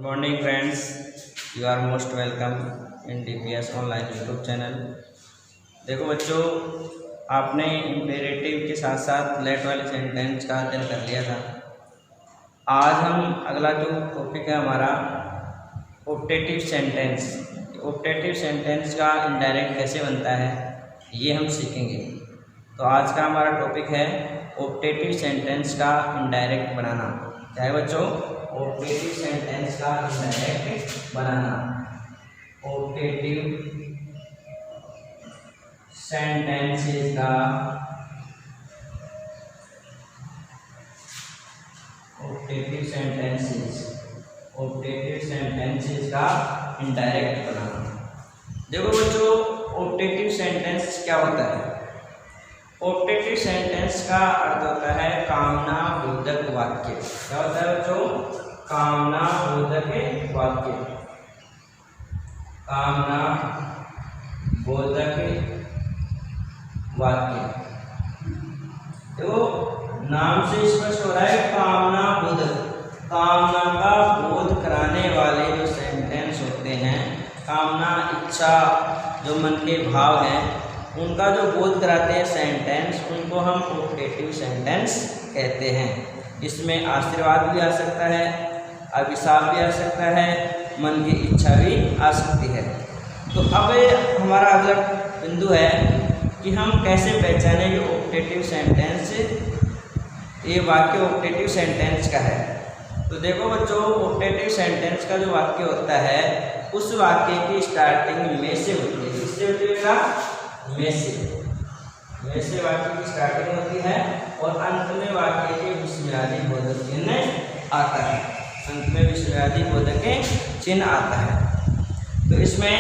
Morning friends, you are most welcome in DPS online YouTube channel. देखो बच्चों, आपने imperative के साथ साथ लेट वाले सेंटेंस का अध्ययन कर लिया था। आज हम अगला जो टॉपिक है हमारा ऑप्टेटिव सेंटेंस। ऑप्टेटिव सेंटेंस का इनडायरेक्ट कैसे बनता है ये हम सीखेंगे। तो आज का हमारा टॉपिक है ऑप्टेटिव सेंटेंस का इनडायरेक्ट बनाना। क्या है बच्चों? ऑप्टेटिव सेंटेंस का इनडायरेक्ट बनाना। ऑप्टेटिव सेंटेंसेस का ऑप्टेटिव सेंटेंसेस का इनडायरेक्ट बनाना। देखो बच्चों, ऑप्टेटिव सेंटेंस क्या होता है? ऑप्टेटिव सेंटेंस का अर्थ होता है कामना बोधक वाक्य। क्या होता है बच्चों? कामना बोधक वाक्य। कामना बोधक वाक्य। तो नाम से स्पष्ट हो रहा है कामना बोधक। कामना का बोध कराने वाले जो सेंटेंस होते हैं, कामना इच्छा जो मन के भाव हैं उनका जो बोध कराते हैं सेंटेंस, उनको हम ऑप्टेटिव सेंटेंस कहते हैं। इसमें आशीर्वाद भी आ सकता है, अभिशाप भी आ सकता है, मन की इच्छा भी आ सकती है। तो अब हमारा अगला बिंदु है कि हम कैसे पहचानें कि ऑप्टेटिव सेंटेंस, ये वाक्य ऑप्टेटिव सेंटेंस का है। तो देखो बच्चों, ऑप्टेटिव सेंटेंस का जो वाक्य होता है उस वाक्य की स्टार्टिंग में से होती है। किससे होती है? में से वाक्य की स्टार्टिंग होती है और अंत में वाक्य के विस्मयादि बोधक चिन्ह आता है। अंत में विस्मयादि बोधक चिन्ह आता है। तो इसमें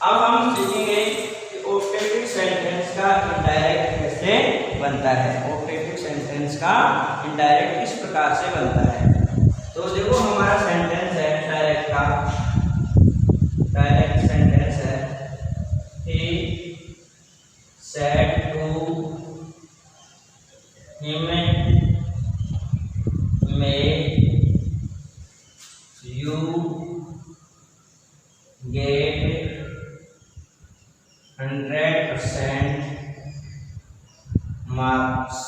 अब हम सीखेंगे कि ऑप्टेटिव सेंटेंस का इनडायरेक्ट कैसे बनता है। ऑप्टेटिव सेंटेंस का इनडायरेक्ट किस प्रकार से बनता है? तो देखो, हमारा सेंटेंस है डायरेक्ट का। डायरेक्ट सेंटेंस है He said to him, may you get 100% marks।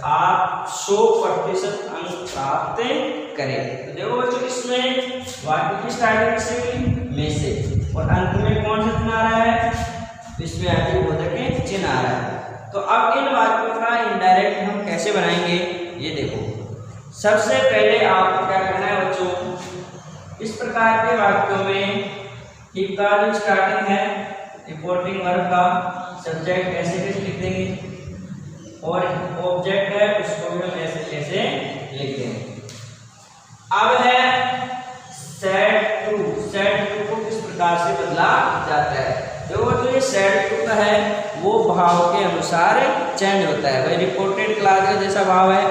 आप 100% अंक प्राप्त करें। तो देखो बच्चों, इसमें वाक्य की स्टार्टिंग से में से और अंत में कौन सा चिन्ह आ रहा है? विस्मयादि बोधक चिन्ह आ रहा है। तो अब इन वाक्यों का इनडायरेक्ट हम कैसे बनाएंगे ये देखो। सबसे पहले आपको क्या करना है बच्चों, इस प्रकार के वाक्यों में ही का जो स्टार्टिंग है रिपोर्टिंग वर्ब का सब्जेक्ट ऐसे कैसे लिख देंगे और ऑब्जेक्ट है उसको भी हम ऐसे लिख देंगे। अब है सेड टू। सेड टू को किस प्रकार से बदला जाता है? जो ये सेड टू का है वो भाव के अनुसार चेंज होता है। भाई रिपोर्टेड क्लास का जैसा भाव है,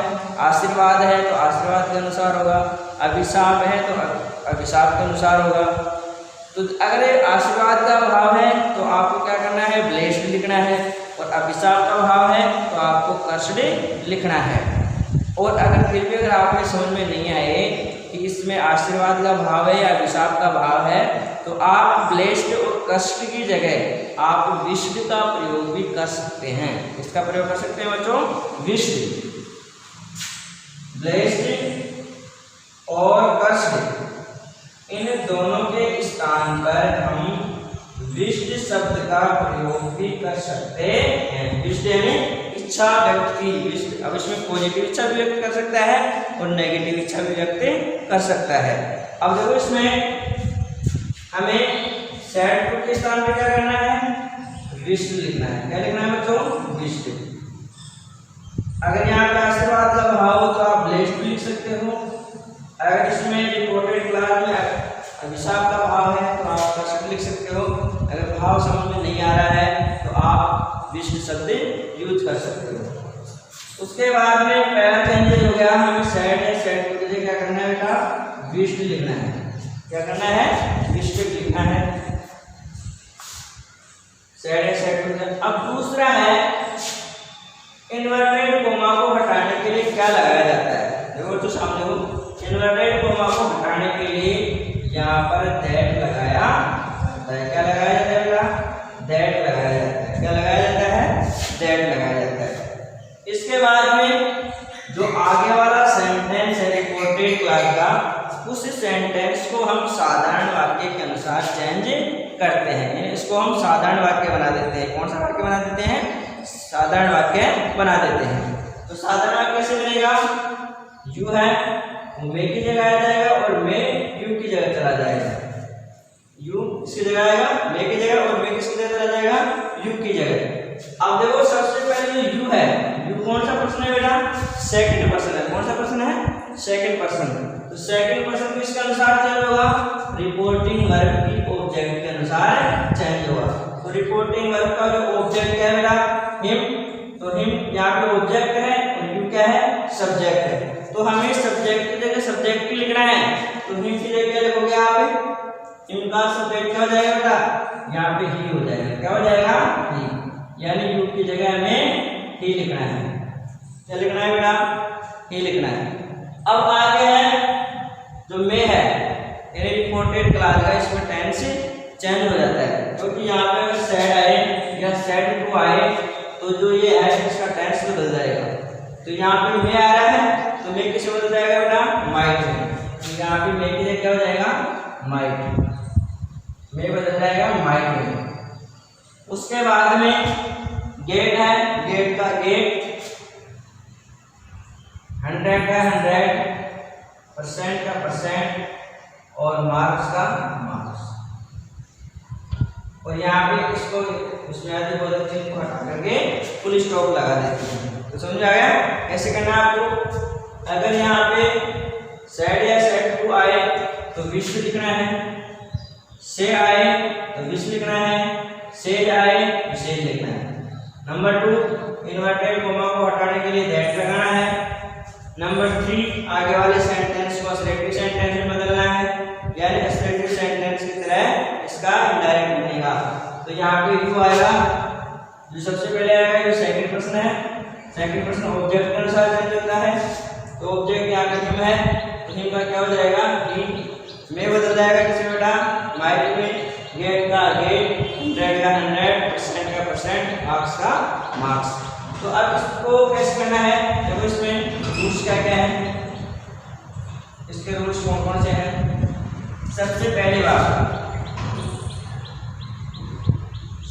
आशीर्वाद है तो आशीर्वाद के अनुसार होगा, अभिशाप है तो अभिशाप के अनुसार होगा। तो अगर आशीर्वाद का भाव है तो आपको क्या करना है? ब्लेस्ड लिखना है। और अभिशाप का भाव है तो आपको कर्स्ड लिखना है। और अगर फिर भी अगर आपने समझ में नहीं आए कि इसमें आशीर्वाद का भाव है या अभिशाप का भाव है, तो आप ब्लेस्ड और कर्स्ड की जगह आप विश्ड का प्रयोग भी कर सकते हैं। इसका प्रयोग कर सकते हैं बच्चों, विश्ड। ब्लेस्ड और कर्स्ड इन दोनों के स्थान पर हम विश्ड शब्द का प्रयोग भी कर सकते हैं। विश्ड यानी इच्छा व्यक्त की। विश्ड, अब इसमें पॉजिटिव इच्छा भी व्यक्त कर सकता है और नेगेटिव इच्छा भी व्यक्त कर सकता है। अब देखो, इसमें हमें सेड टू के स्थान पे क्या करना है? विश्ड लिखना है। क्या लिखना है बच्चों? विश्ड। अगर यहाँ पे आशीर्वाद का भाव हो तो आप ब्लेस्ड लिख सकते हो। अगर इसमें रिपोर्टेड क्लास में अभिशाप का भाव है तो आप कर्स्ड लिख सकते हो। अगर भाव समझ में नहीं आ रहा है तो आप विश्ड शब्द यूज कर सकते हो। उसके बाद में पहला चेंज हो गया, हमें सेड है, सेड की जगह क्या करना है बेटा? विश्ड लिखना है। क्या करना है? विश्ड लिखना है। सेड है, सेड। अब दूसरा है इन्वर्टेड कोमा को हटाना हम देखो इन्वर्टेड कोमा को हटाने के लिए यहाँ पर दैट लगाया जाता है। क्या लगाया जाता है बेटा? दैट लगाया जाता है। क्या लगाया जाता है? दैट लगाया जाता है। इसके बाद में जो आगे वाला सेंटेंस है रिपोर्टेड क्लास का, उस सेंटेंस को हम साधारण वाक्य के अनुसार चेंज करते हैं, यानी इसको हम साधारण वाक्य बना देते हैं। कौन सा वाक्य बना देते हैं? साधारण वाक्य बना देते हैं। तो साधारण वाक्य कैसे बनेगा? यू है, वो मे की जगह आ जाएगा और मे यू की जगह चला जाएगा। यू इसकी जगह आएगा मे की जगह और मे किसकी जगह चला जाएगा? यू की जगह। अब देखो सबसे पहले जो यू है, यू कौन सा पर्सन है बेटा? सेकंड पर्सन है। कौन सा पर्सन है? Second person. तो सेकंड पर्सन किसके अनुसार चेंज होगा? रिपोर्टिंग वर्ब की ऑब्जेक्ट के अनुसार चेंज होगा। तो रिपोर्टिंग वर्ब का जो ऑब्जेक्ट क्या है बेटा? हिम। तो हिम यहाँ पे ऑब्जेक्ट है और यू क्या है? सब्जेक्ट है। तो हमें सब्जेक्ट की जगह सब्जेक्ट की लिखना है, तो हिम की जगह क्या लिखोगे आप? हिम का सब्जेक्ट क्या हो जाएगा बेटा? यहाँ पे ही हो जाएगा। क्या हो जाएगा? ही। यानी यू की जगह हमें ही लिखना है। क्या लिखना है बेटा? ही लिखना है। अब आगे है जो मे है, यानी रिपोर्टेड क्लास का, इसमें टेंस चेंज हो जाता है, क्योंकि तो यहाँ पे अगर सेड आए या सेड टू आए तो जो ये है इसका टेंस बदल जाएगा। तो यहाँ पे मे आ रहा है तो मे किससे बदल जाएगा बेटा? माइट में। तो यहाँ पे मे की जगह क्या हो जाएगा? माइट। मे बदल जाएगा माइट में। उसके बाद में गेट है, गेट का गेट, 100 का 100%, का परसेंट और मार्क्स का मार्क्स। और यहाँ पे इसको उसमें आधी बहुत चीज को हटा करके फुल स्टॉप लगा देते हैं। तो समझ आ गया कैसे करना है आपको? अगर यहाँ पे सेड या सेड टू आए तो विश्व लिखना है, से आए तो विश्व लिखना है, सेज आए तो सेज लिखना है। नंबर 2 इन्वर्टेड कोमा को हटाने के लिए दैट लगाना है। नंबर 3 आगे वाले सेंटेंस को असर्टिव सेंटेंस में बदलना है, यानी असर्टिव सेंटेंस की तरह इसका इनडायरेक्ट बनेगा। तो यहाँ पे यू आएगा, जो सबसे पहले आएगा जो सेकंड पर्सन है, सेकंड पर्सन ऑब्जेक्ट के अनुसार चेंज होता है। तो ऑब्जेक्ट यहाँ पे हिम है, तो हिम का क्या हो जाएगा? ही। में बदल जाएगा किसी बेटा? माइट में। गेट का गेट, 100 का 100%, का परसेंट, मार्क्स का मार्क्स। तो अब इसको कैसे करना है? देखो इसमें रूल्स क्या क्या है, इसके रूल्स कौन कौन से हैं? सबसे पहली बात,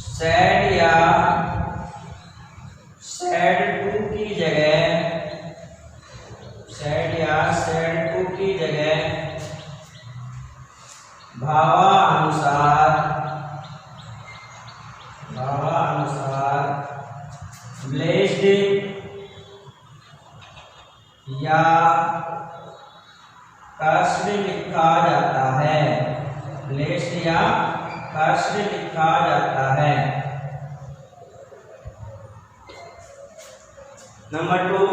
सेड या सेड टू की जगह, सेड या सेड टू की जगह भावानुसार ब्लेस्ड या कर्स्ड लिखा जाता है। ब्लेस्ड या कर्स्ड लिखा जाता है। नंबर 2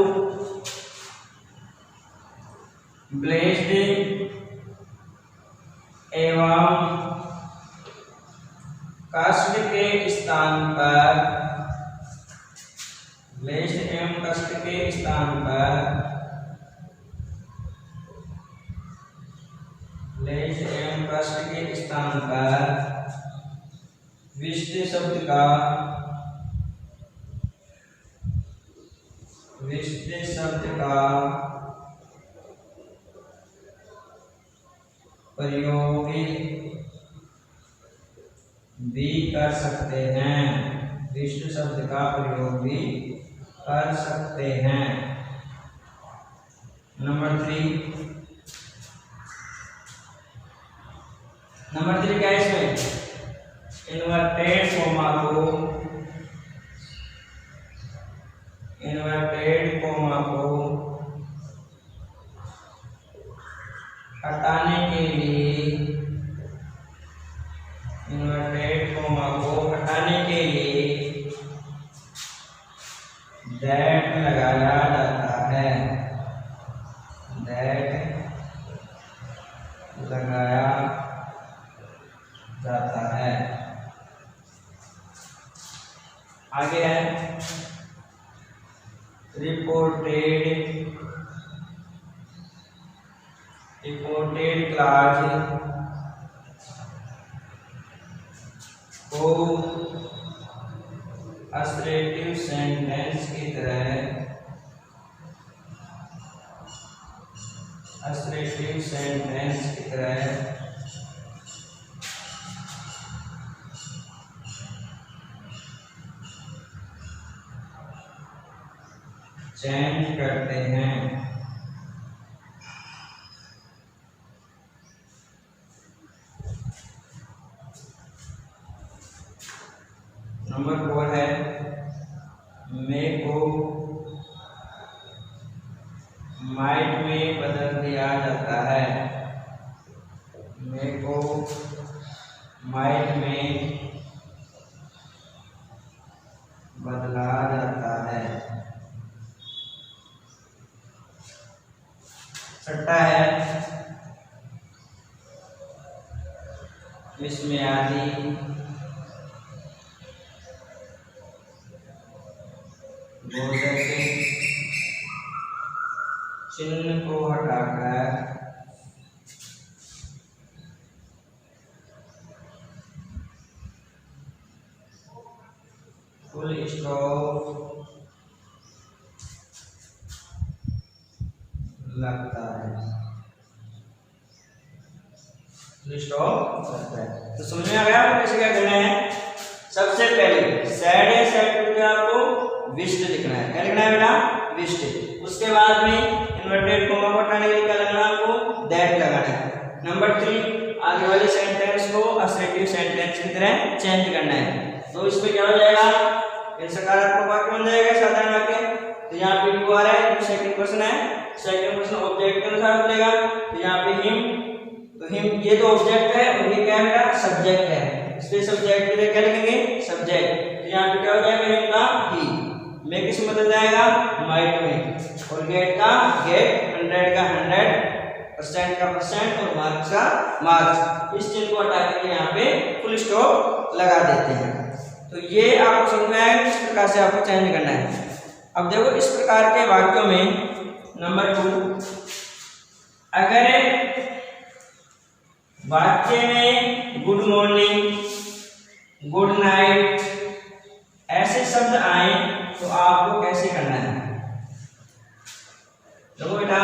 ब्लेस्ड एवं कर्स्ड के स्थान पर, ब्लेस्ड एवं कर्स्ड के स्थान पर, ब्लेस्ड एवं कर्स्ड के स्थान पर विशिष्ट शब्द का, विशिष्ट शब्द का प्रयोग भी कर सकते हैं। विशिष्ट शब्द का प्रयोग भी कर सकते हैं। नंबर 3 क्या है इसमें? इन्वर्टेड कोमा को हटाने के लिए, इन्वर्टेड कोमा को हटाने के लिए दैट लगाया जाता है। दैट लगाया जाता है। आगे है रिपोर्टेड रिपोर्टेड क्लास को असर्टिव सेंटेंस की तरह चेंज करते हैं। नंबर 4 है मे को माइट में बदल दिया जाता है। मे को माइट में बदला जाता है। छठा है विस्मयादि बोधक चिन्ह को हटाकर फुल स्टॉप लगता है। फुल स्टॉप लगता है। तो समझ में आ गया आपको कैसे क्या करना है। सबसे पहले सैड या सैड में आपको विष्ट लिखना है। क्या लिखना है बेटा? विष्ट। उसके बाद में इन्वर्टेड कोमा को हटाने के लिए क्या लगाना है आपको? दैट लगाना है। नंबर 3 आगे वाले सेंटेंस को असर्टिव सेंटेंस की तरह चेंज करना है। तो इसमें क्या हो जाएगा? ये सकारात्मक वाक्य बन जाएगा, साधारण वाक्य। तो यहाँ पे यू आ रहा है, सेकंड पर्सन है, सेकंड पर्सन ऑब्जेक्ट के अनुसार बनेगा। तो यहाँ पे हिम, तो हिम ये तो ऑब्जेक्ट है और ये क्या है बेटा? सब्जेक्ट है। इसलिए सब्जेक्ट के लिए क्या लिखेंगे? सब्जेक्ट। तो यहाँ पे क्या हो जाएगा? हिम का ही, में किस में बदल जाएगा? माइट में। और गेट का गेट, 100 का 100%, का परसेंट और मार्क्स का मार्क्स। इस चीज को हटा के यहाँ पे फुल स्टॉप लगा देते हैं। तो ये आपको समझ में आएगा किस प्रकार से आपको चेंज करना है। अब देखो इस प्रकार के वाक्यों में नंबर 2, अगर वाक्य में गुड मॉर्निंग, गुड नाइट ऐसे शब्द आए तो आपको कैसे करना है? देखो बेटा,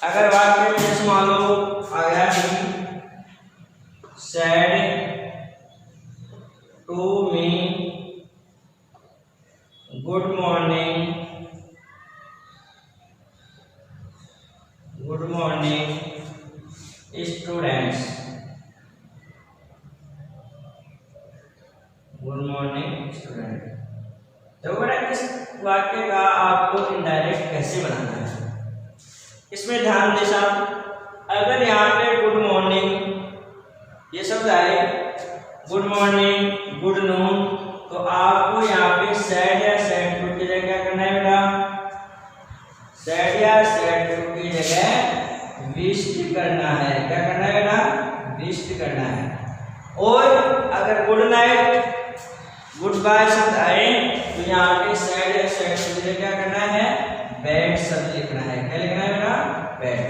अगर वाक्य में जैसे मान लो आ गया said to me, good morning, students, good morning student. तो बेटा इस वाक्य का आपको इनडायरेक्ट कैसे बनाना है, इसमें ध्यान दे साहब। अगर यहाँ पे गुड मॉर्निंग ये शब्द आए, गुड मॉर्निंग, गुड नून, तो आपको यहाँ पे सैड या सैड टू की जगह क्या करना है बेटा? सैड या सैड टू की जगह विश्ड करना है। क्या करना है बेटा? विश्ड करना है। और अगर गुड नाइट, गुड बाय शब्द आए तो यहाँ पे सैड या सैड टू की जगह क्या करना है? बैड शब्द लिखना है। क्या लिखना है बेटा? बैड।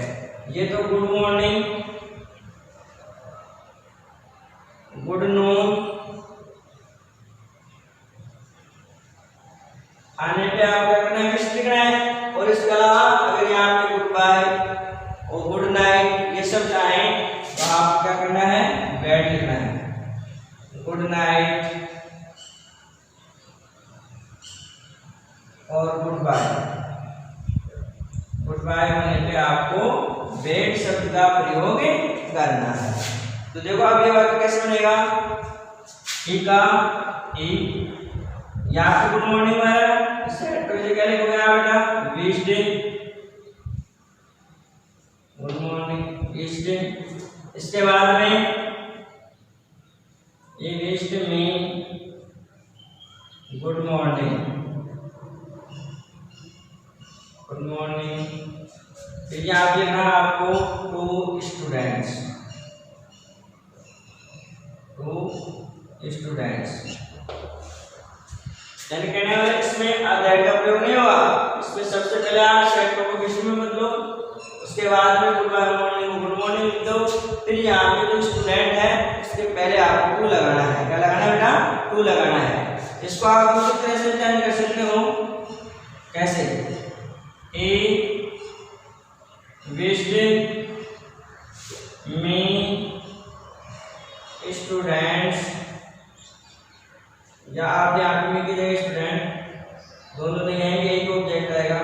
ये तो गुड मॉर्निंग, गुड नून आने पे आप क्या करना है? विश्ड लिखना है। और इसके अलावा अगर यहाँ पे गुड बाय और गुड नाइट ये शब्द आए तो आप क्या करना है? बैड लिखना है। गुड नाइट और गुड बाय, गुड बाय होने पे आपको बैड शब्द का प्रयोग करना है। तो देखो अब ये वाक्य कैसे बनेगा? ठीक है, यहाँ पे गुड मॉर्निंग है, सेट को क्या लिखोगे बेटा? Wished, good morning wished. इसके बाद में ये विश्ड में गुड मॉर्निंग, गुड मॉर्निंग। फिर यहाँ पे लिखना आपको टू स्टूडेंट्स, टू स्टूडेंट्स। यानी कहने वाले इसमें दैट का प्रयोग नहीं होगा। इसमें सबसे पहले आप सेट को किसी में बदलो, उसके बाद में गुड बाय मॉर्निंग पहले आपको टू लगाना है। क्या लगाना है बेटा? टू लगाना है। इसको आप दूसरी तरह से चेंज कर सकते हो। कैसे? ए विज्ड मी स्टूडेंट्स, या आप यहाँ पे मी की जगह स्टूडेंट दोनों जगह है, यही ऑब्जेक्ट आएगा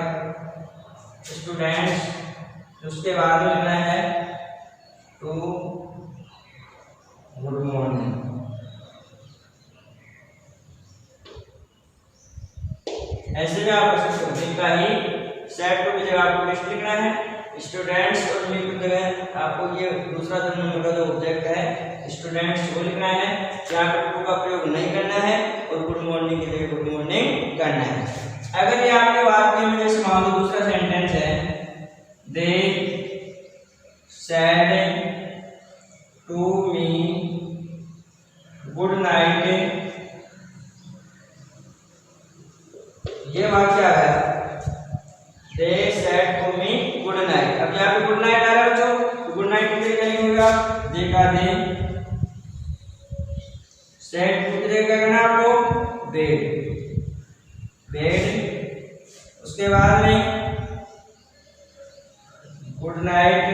स्टूडेंट्स। उसके बाद में लिखना है टू गुड मॉर्निंग। ऐसे में आप कर सकते हो। का ही सेट टू की जगह आपको लिस्ट लिखना है, स्टूडेंट्स और मी की जगह आपको ये दूसरा जो नंबर का जो ऑब्जेक्ट है स्टूडेंट्स वो लिखना है। यहाँ पर टू का प्रयोग नहीं करना है और गुड मॉर्निंग की जगह गुड मॉर्निंग करना है। अगर ये आपके वाक्य में जैसे मान लो दूसरा सेंटेंस है, they said to me good night, ये वाक्य आ गया they said to me good night. अब यहाँ पे गुड नाइट आ रहा है बच्चों, गुड नाइट की जगह क्या होगा? देखा दे सेड टू की जगह क्या करना है आपको? Bed, bed. उसके बाद में गुड नाइट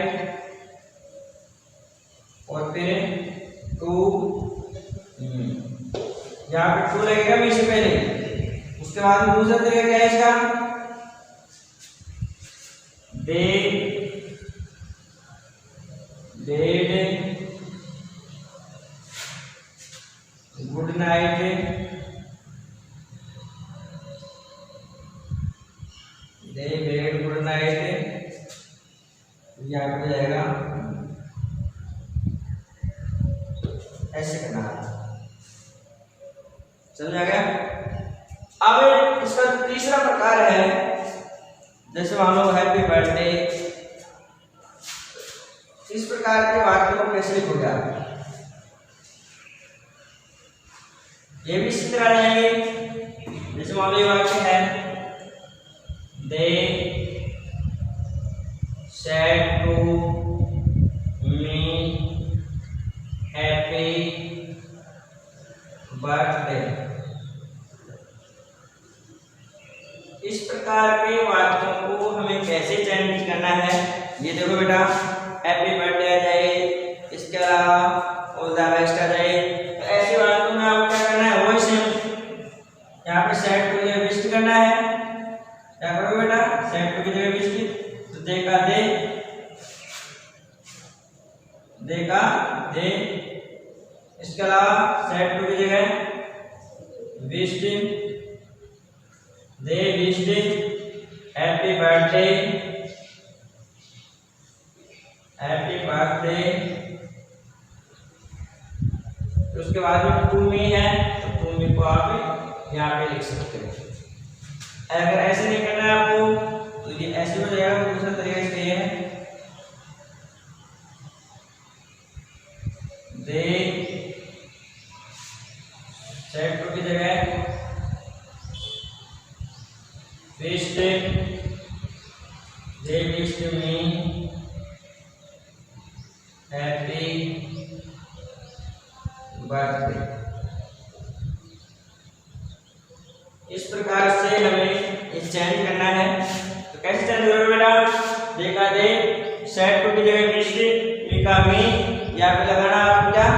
और फिर टू, यहाँ पे टू लगेगा मी से पहले। उसके बाद में दूसरा तरीका क्या है इसका? दे बेड गुड नाइट, दे बेड गुड नाइट, यहाँ पे जाएगा ऐसे करना है। समझ आ गया? अब इसका तीसरा प्रकार है, जैसे मान लो हैप्पी बर्थडे। इस प्रकार के वाक्य को कैसे लिखोगे आप? ये भी इसी तरह रहेंगे। जैसे मान लो ये वाक्य है they said to me happy birthday. इस प्रकार के वाक्यों को हमें कैसे चयनित करना है? ये देखो बेटा, हैप्पी बर्थडे आ जाए, इसके अलावा ऑल द बेस्ट आ जाए, तो ऐसे वाक्यों में आपको क्या करना है? वही सेम यहाँ पे सेट टू की जगह विश करना है। क्या करोगे बेटा? सेट टू की जगह विश। तो देखा दे, देखा दे, इसके अलावा सेट टू की जगह wish, they wished happy birthday, happy birthday. तो उसके बाद में टू मी है, तो टू मी को आप यहाँ पे लिख सकते हो। अगर ऐसे नहीं करना है आपको तो ये ऐसे हो जाएगा। दूसरा तरीका इसका ये है, दे सेट टू की जगह wished, they wished me happy birthday। इस प्रकार से हमें इस चेंज करना है। तो कैसे चेंज करोगे बेटा? देखा दे सेट टू की जगह विश्ड, मी का मी यहाँ पे लगाना आपको क्या?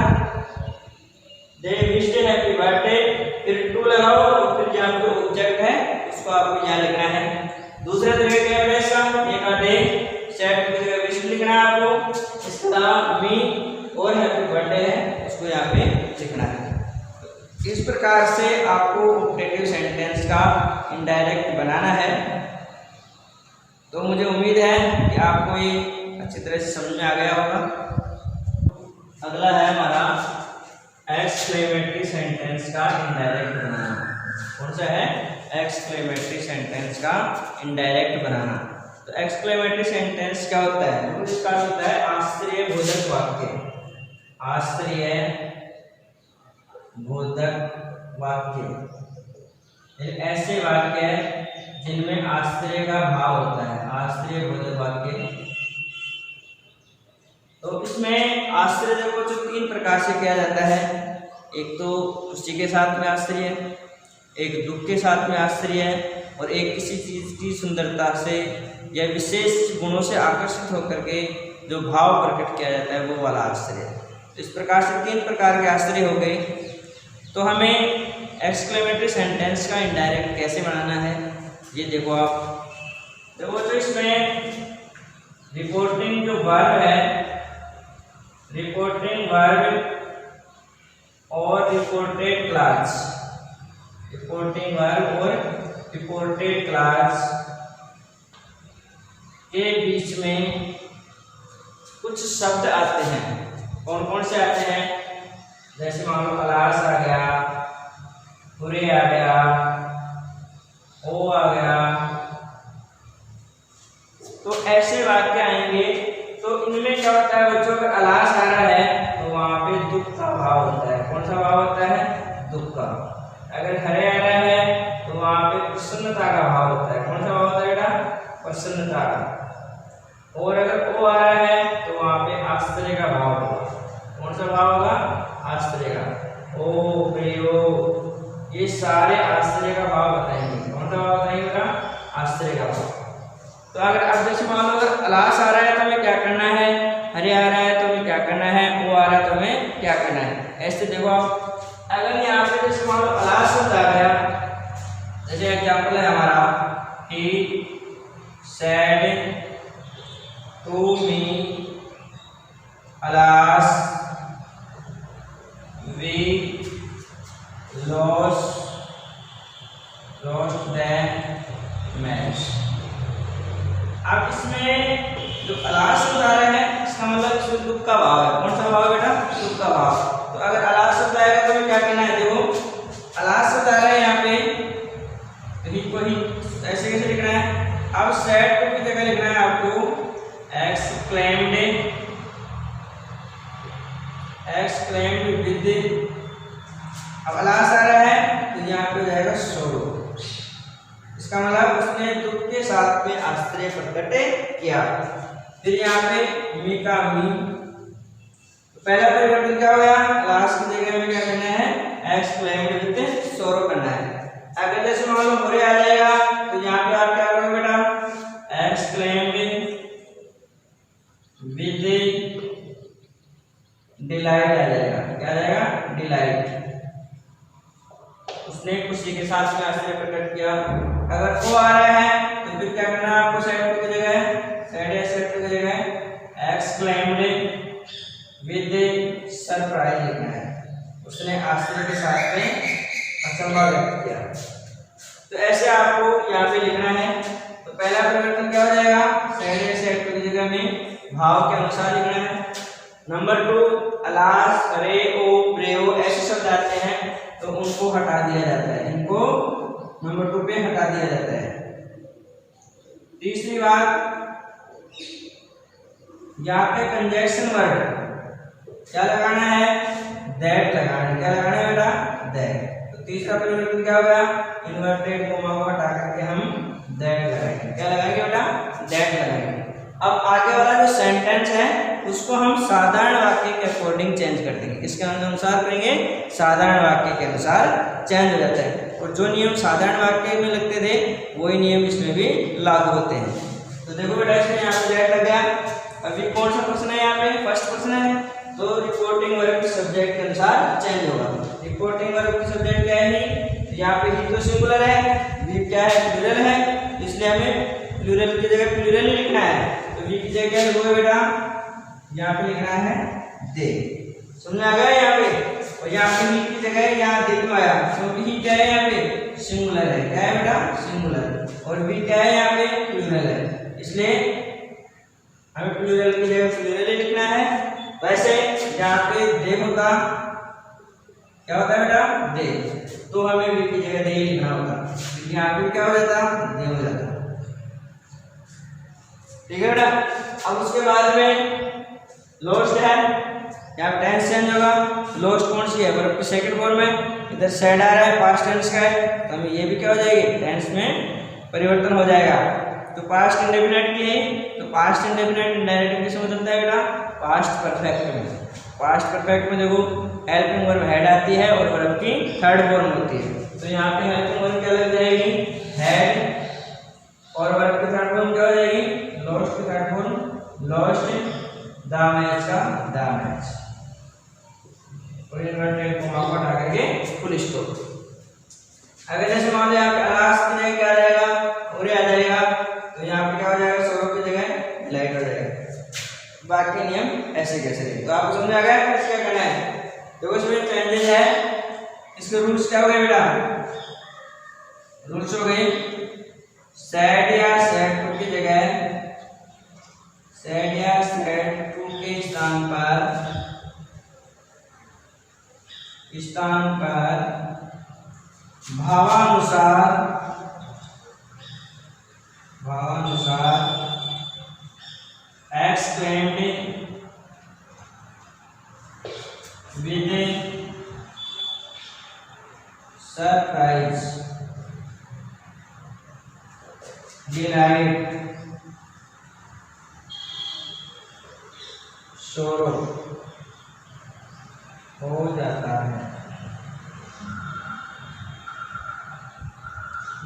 दे विश्ड हैप्पी बर्थडे, फिर टू लगाओ और फिर जहाँ पे ऑब्जेक्ट है उसको आपको यहाँ लिखना है। दूसरा तरीका क्या है इसका? देखा दे सेट टू की जगह विश लिखना है आपको, इसके अलावा मी और हैप्पी बर्थडे है उसको यहाँ पे लिखना है। इस प्रकार से आपको ऑपरेटिव सेंटेंस का इनडायरेक्ट बनाना है। तो मुझे उम्मीद है कि आपको ये अच्छी तरह से समझ में आ गया होगा। अगला है हमारा एक्सक्लेमेटरी सेंटेंस का इनडायरेक्ट बनाना। कौन सा है? एक्सक्लेमेटरी सेंटेंस का इनडायरेक्ट बनाना। तो एक्सक्लेमेटरी सेंटेंस क्या होता है? तो इसका होता है आश्चर्यबोधक वाक्य। आश्चर्यबोधक वाक्य ऐसे वाक्य जिनमें आश्चर्य का भाव होता है, आश्चर्यबोधक वाक्य। तो इसमें आश्चर्य को जो तीन प्रकार से किया जाता है। एक तो खुशी के साथ में आश्चर्य, एक दुख के साथ में आश्चर्य, और एक किसी चीज़ की सुंदरता से या विशेष गुणों से आकर्षित होकर के जो भाव प्रकट किया जाता है वो वाला आश्चर्य। तो इस प्रकार से 3 प्रकार के आश्चर्य हो गए। तो हमें एक्सक्लेमेटरी सेंटेंस का इनडायरेक्ट कैसे बनाना है, ये देखो आप। देखो तो इसमें रिपोर्टिंग जो वर्ब है, रिपोर्टिंग वर्ब और रिपोर्टेड क्लास, रिपोर्टिंग वर्ब और रिपोर्टेड क्लास के बीच में कुछ शब्द आते हैं। कौन कौन से आते हैं? जैसे मान लो क्लास आ गया, पूरे आ गया, ओ आ गया। तो ऐसे वाक्य आएंगे। तो इनमें क्या होता है बच्चों, अगर अलास आ रहा है तो वहां पे दुख का भाव होता है। कौन सा भाव होता है? दुख का। अगर हरे आ रहा है तो वहां पे प्रसन्नता का भाव होता है। कौन सा भाव होता है बेटा? प्रसन्नता का। और अगर ओ आ रहा है तो वहां पे आश्चर्य का भाव होगा। कौन सा भाव होगा? आश्चर्य का। ओ प्रियो, ये सारे आश्चर्य का भाव बताएंगे। कौन सा भाव बताएंगे बेटा? आश्चर्य का भाव। तो अगर आप जैसे मान लो अगर अलास आ रहा है तो हमें क्या करना है, हरे आ रहा है तो हमें क्या करना है, ओ आ रहा है तो हमें क्या करना है। ऐसे देखो आप, अगर यहाँ पे जैसे मान लो अलास शब्द आ गया, जैसे एग्जाम्पल है हमारा, he said to me alas we lost the match। अब इसमें जो अलास शब्द आ रहा है इसका मतलब इसमें दुख का भाव है। कौन सा भाव है बेटा? दुख का भाव। तो अगर अलास शब्द आएगा तो हमें क्या कहना है? देखो अलास शब्द आ रहा है यहाँ पे, ही को ही ऐसे कैसे लिखना है? अब सैड को की जगह लिखना है आपको एक्सक्लेम्ड, एक्सक्लेम्ड विद। अब अलास आ रहा है तो यहाँ पे हो जाएगा सोरो। इसका मतलब उसने दुख के साथ में आश्चर्य प्रकट किया। फिर यहाँ पे मी का मी, तो पहला परिवर्तन क्या हो गया? अलास की जगह में क्या करना है? एक्सक्लेम्ड विद सोरो करना है। अगर जैसे मान लो मोरे आ जाएगा तो यहाँ पे आप क्या करोगे बेटा? एक्सक्लेम्ड विद डिलाइट आ जाएगा। क्या आ जाएगा? डिलाइट। उसने खुशी के साथ में आश्चर्य प्रकट किया। अगर ओ आ रहा है तो फिर क्या करना है आपको? सेड टू की जगह, सेड या सेड टू की जगह एक्सक्लेम्ड विद सरप्राइज लिखना है। उसने आश्चर्य के साथ में अचंभा व्यक्त किया। तो ऐसे आपको यहाँ पे लिखना है। तो पहला परिवर्तन क्या हो जाएगा? सेड या सेड टू की जगह में भाव के अनुसार लिखना है। नंबर 2, अलास, हरे, ओ, प्रेयो ऐसे शब्द आते हैं तो उनको हटा दिया जाता है। इनको नंबर 2 पे हटा दिया जाता है। तीसरी बात, यहाँ पे कंजक्शन वर्ड क्या लगाना है? दैट लगाना है। क्या लगाना है बेटा? दैट। तो तीसरा परिवर्तन क्या होगा? इन्वर्टेड कोमा को हटा करके हम दैट लगाएंगे। क्या लगाएंगे बेटा? दैट लगाएंगे। अब आगे वाला जो सेंटेंस है उसको हम साधारण वाक्य के अकॉर्डिंग चेंज कर देंगे। किसके अनुसार करेंगे? साधारण वाक्य के अनुसार चेंज हो जाता है। और जो नियम साधारण वाक्य में लगते थे वही नियम इसमें भी लागू होते हैं। तो देखो बेटा इसमें यहाँ पे दैट लग गया। अभी कौन सा प्रश्न है? यहाँ पे फर्स्ट प्रश्न है। तो रिपोर्टिंग वर्ब के सब्जेक्ट के अनुसार चेंज होगा। रिपोर्टिंग वर्ब की सब्जेक्ट क्या है? यहाँ पे ही तो सिंगुलर है, वी क्या है? प्लूरल है, इसलिए हमें प्लूरल की जगह प्लूरल ही लिखना है। तो वी की जगह क्या लिखोगे बेटा? यहाँ पे लिखना है दे। समझ आ गया यहाँ पे? और यहाँ पे ही की जगह यहाँ दे क्यों आया? क्योंकि ही क्या है यहाँ पे? सिंगुलर है। क्या है बेटा? सिंगुलर। और वी क्या है यहाँ पे? प्लूरल है, इसलिए हमें प्लूरल की जगह प्लूरल ही लिखना है। वैसे यहाँ पे दे होता, क्या होता है बेटा? दे। तो हमें वी की जगह दे ही लिखना होता, क्योंकि यहाँ पे क्या हो जाता? दे हो जाता। ठीक है बेटा? अब उसके बाद में लोस्ट है, यहाँ टेंस चेंज होगा। लोस्ट कौन सी है? वर्ब की सेकंड फॉर्म में। इधर सेड आ रहा है, पास्ट टेंस का है, तो हमें ये भी क्या हो जाएगी? टेंस में परिवर्तन हो जाएगा। तो पास्ट इंडेफिनिट की है, तो पास्ट इंडेफिनिट इनडायरेक्ट किसमें बदलता है बेटा? पास्ट परफेक्ट में। पास्ट परफेक्ट में देखो हेल्पिंग वर्ब हेड आती है और वर्ब की थर्ड फॉर्म होती है, तो यहाँ पे हेल्पिंग वर्ब क्या लग जाएगी? हेड, और वर्ब की थर्ड फॉर्म क्या हो जाएगी? लॉस्ट की third form lost the match का द मैच, और इन्वर्टेड कॉमा को हटा करके फुल स्टॉप। अगर जैसे मान लो यहाँ पे अलास की जगह क्या आ जाएगा? उरे आ जाएगा, तो यहाँ पे क्या हो जाएगा? सौरभ की जगह लाइट हो जाएगा। बाकी नियम ऐसे कैसे रहेंगे, तो आपको समझ आ गया है क्या करना है? देखो इसमें चेंजेस है, इसके रूल्स क्या हो गए बेटा? रूल्स हो गए सेड या सेड टू की जगह सेड या सेड टू के स्थान पर भावानुसार एक्सक्लेम्ड विद सरप्राइज, डिलाइट, सोरो हो जाता है।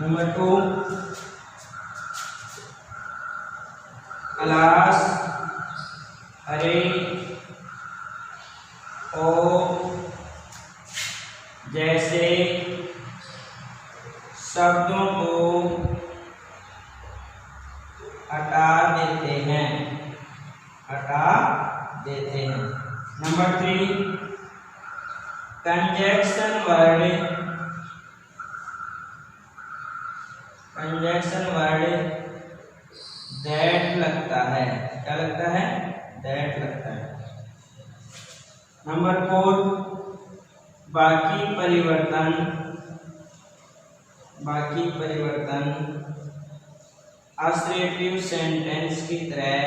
नंबर 2 अलास, अरे, ओ जैसे शब्दों को हटा देते हैं। नंबर 3 कंजक्शन वर्ड दैट लगता है। क्या लगता है? दैट लगता है। नंबर 4 बाकी परिवर्तन असर्टिव सेंटेंस की तरह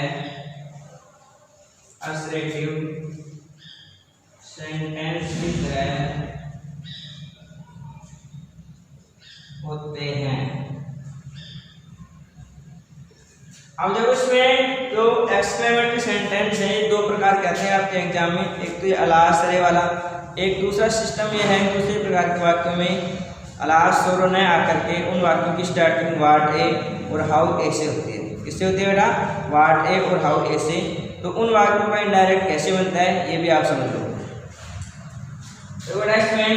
होते हैं। अब देखो इसमें जो एक्सक्लेमेटरी सेंटेंस है दो प्रकार के आते हैं आपके एग्जाम में, एक तो ये अलास अरे वाला, एक दूसरा सिस्टम ये है दूसरे प्रकार के वाक्यों में अलास सोरो न आकर के उन वाक्यों की स्टार्टिंग वाट ए और हाउ ए से होती है। किससे होती है बेटा? वाट ए और हाउ ए से। तो उन वाक्यों का इनडायरेक्ट कैसे बनता है ये भी आप समझ लो। तो बेटा इसमें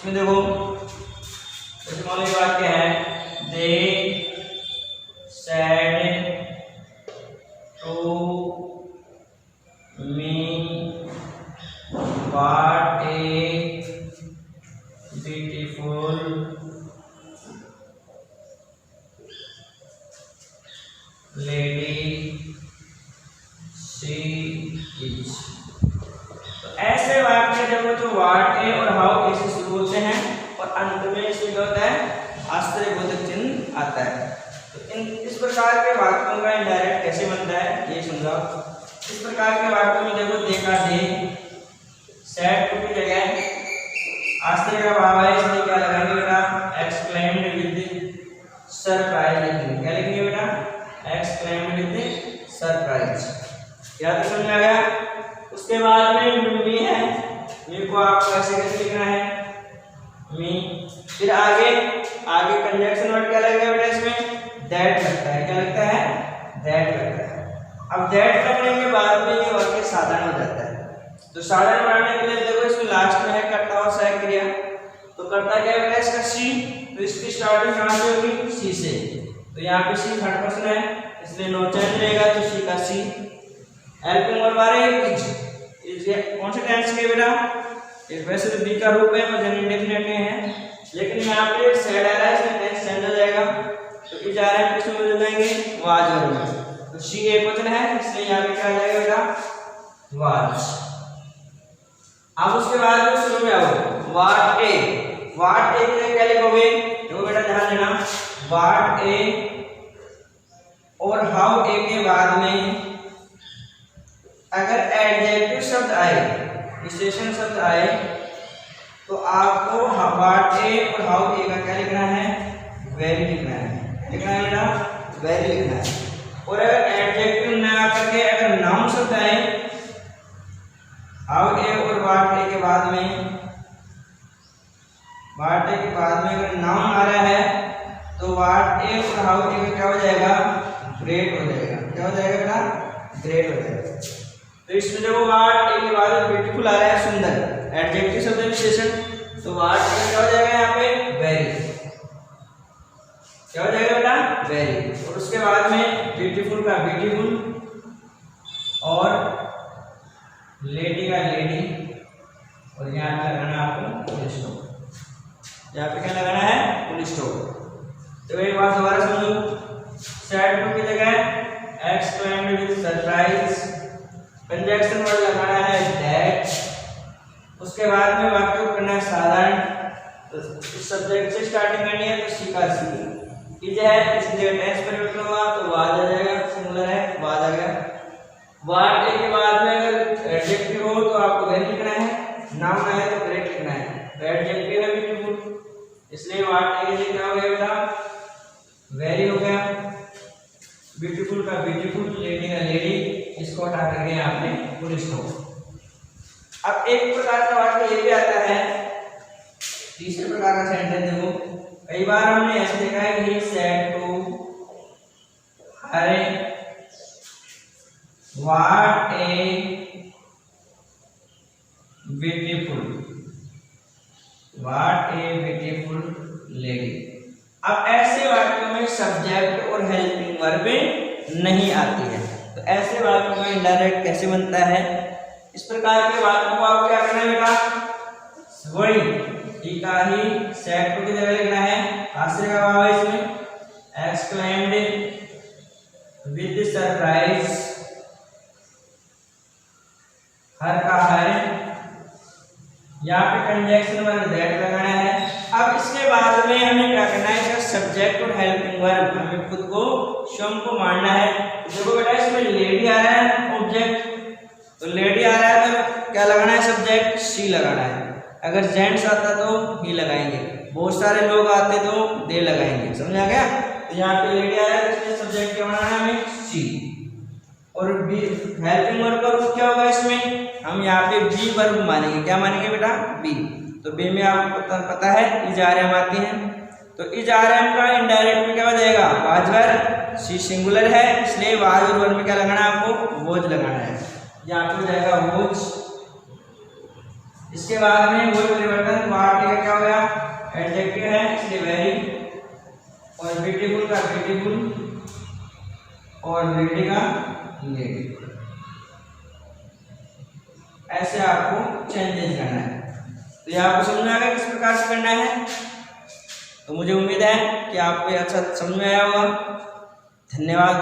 देखो मान लो वाक्य है they said to me what a beautiful lady she is. तो ऐसे वाक्य जब जो व्हाट ए और हाउ ए से शुरू होते हैं और अंत में इसमें क्या होता है? आश्चर्यबोधक चिन्ह आता है। तो इस प्रकार के वाक्यों का इनडायरेक्ट कैसे बनता है ये समझाओ। इस प्रकार के वाक्यों में देखो देखा दे सेड टू की जगह आश्चर्य का भाव है इसलिए क्या लगाएंगे बेटा? एक्सक्लेम्ड विद सरप्राइज लिखेंगे। क्या लिखेंगे बेटा? Exclaimed with surprise. क्या तो समझ आ गया? उसके बाद में मी है, मी को आपको ऐसे कैसे लिखना है? मी। फिर आगे कंजक्शन वर्ड क्या लगेगा बेटा? इसमें दैट लगता है। क्या लगता है? दैट लगता है। अब दैट लगने के बाद में ये वाक्य साधारण हो जाता है। तो साधारण बनाने के लिए देखो इसमें लास्ट में है कर्ता और सहायक क्रिया। तो कर्ता क्या बेटा? इसका सी, तो इसकी स्टार्टिंग कहाँ से होगी? सी से। तो यहाँ पे सी थर्ड पर्सन है इसलिए नो चेंज रहेगा, तो सी का सी। हेल्पिंग वर्ब आ रही है इज कौन से टेंस के बेटा? इस वैसे तो बी का रूप है और जनरल इंडेफिनिट में है, लेकिन यहाँ पे सेड आ रहा है इसमें टेंस चेंज हो जाएगा। तो इज आ रहा है किसमें बदल जाएंगे? वाज में। तो शी एक वचन है इसलिए यहाँ पे क्या आ जाएगा बेटा? वाज। अब उसके बाद में शुरू में आओ व्हाट ए की जगह क्या लिखोगे? देखो बेटा ध्यान देना, व्हाट ए और हाउ ए के बाद में अगर एडजेक्टिव शब्द आए, विशेषण शब्द आए, तो आपको व्हाट ए और हाउ ए का क्या लिखना है, वेरी लिखना है। लिखना है बेटा, वेरी लिखना है। और अगर एडजेक्टिव ना आकर के अगर नाउन शब्द आए, हाउ ए और व्हाट ए के बाद में, व्हाट ए के बाद में अगर नाउन आ रहा है तो व्हाट ए और हाउ ए का क्या हो जाएगा, ग्रेट हो जाएगा। क्या हो जाएगा बेटा, ग्रेट हो जाएगा। तो इसमें देखो व्हाट ए के बाद ब्यूटीफुल आ रहा है, सुंदर, एडजेक्टिव शब्द विशेषण, तो व्हाट ए क्या हो जाएगा यहाँ पे, वेरी। क्या हो जाएगा बेटा, वेरी। और उसके बाद में ब्यूटीफुल का ब्यूटीफुल, और लेडी का लेडी, और यहाँ पे लगाना आपको फुल स्टॉप। यहाँ पे क्या लगाना है, फुल स्टॉप। तो एक बात दोबारा समझो, सैड टू की जगह exclaimed with surprise, conjunction word लगाना है दैट। उसके बाद में वाक्य करना है साधारण, तो सब्जेक्ट से स्टार्टिंग करनी है, तो सी का सी। इज है, इस जगह टेंस परिवर्तन हुआ तो वाज आ जाएगा, सिंगुलर है, वाज आ गया। व्हाट ए के बाद में अगर एडजेक्टिव हो तो आपको वेरी लिखना है, नाउन है तो ग्रेट लिखना है। तो एडजेक्टिव है ब्यूटीफुल, इसलिए व्हाट ए के लिए क्या हो गया बेटा, वेरी हो गया। ब्यूटीफुल का ब्यूटीफुल, लेडी का लेडी, इसको हटा करके आपने फुल स्टॉप। अब एक प्रकार का वाक्य ये भी आता है, तीसरे प्रकार का सेंटेंस देखो, कई बार हमने ऐसे देखा है, he said to her what a beautiful, what a beautiful lady. अब ऐसे वाक्यों में सब्जेक्ट और हेल्पिंग वर्ब नहीं आती है, तो ऐसे वाक्यों में इनडायरेक्ट कैसे बनता है, इस प्रकार के वाक्यों को आप क्या करना है बेटा, वही ही का ही सेड टू की जगह लिखना है, आश्चर्य का भाव है इसमें, एक्सक्लेम्ड विद सरप्राइज, हर का हर, यहाँ पे कंजक्शन वर्ब दैट लगाना है। अब इसके बाद में हमें क्या करना है, जब सब्जेक्ट और हेल्पिंग वर्ब हमें खुद को स्वयं को मानना है। देखो बेटा, इसमें लेडी आ रहा है ऑब्जेक्ट, तो लेडी आ रहा है तो क्या लगाना है, सब्जेक्ट सी लगाना है। अगर जेंट्स आता तो ही लगाएंगे, बहुत सारे लोग आते तो दे लगाएंगे, समझा गया। तो यहाँ पे लेडी आ रहा है तो इसमें सब्जेक्ट क्या बनाना है, हमें सी। और बी हेल्पिंग वर्ब क्या होगा, इसमें हम यहाँ पे बी वर्ब मानेंगे। क्या मानेंगे बेटा, बी। तो बी में आपको पता है इज आर एम आती हैं, तो इज आर एम का इनडायरेक्ट में क्या हो जाएगा, वाज वर्ब, सी सिंगुलर है, इसलिए वाज और वर्ब में क्या लगाना है आपको, वोज लगाना है। यहाँ पे हो जाएगा वोज। इसके बाद में वही परिवर्तन, व्हाट का क्या हो गया, एडजेक्टिव है इसलिए वेरी, और ब्यूटीफुल का ब्यूटीफुल, और लेडी का लेडी। ऐसे आपको चेंजेस करना है। तो ये आपको समझ में आ गया किस प्रकार से करना है। तो मुझे उम्मीद है कि आपको ये अच्छा समझ में आया होगा। धन्यवाद।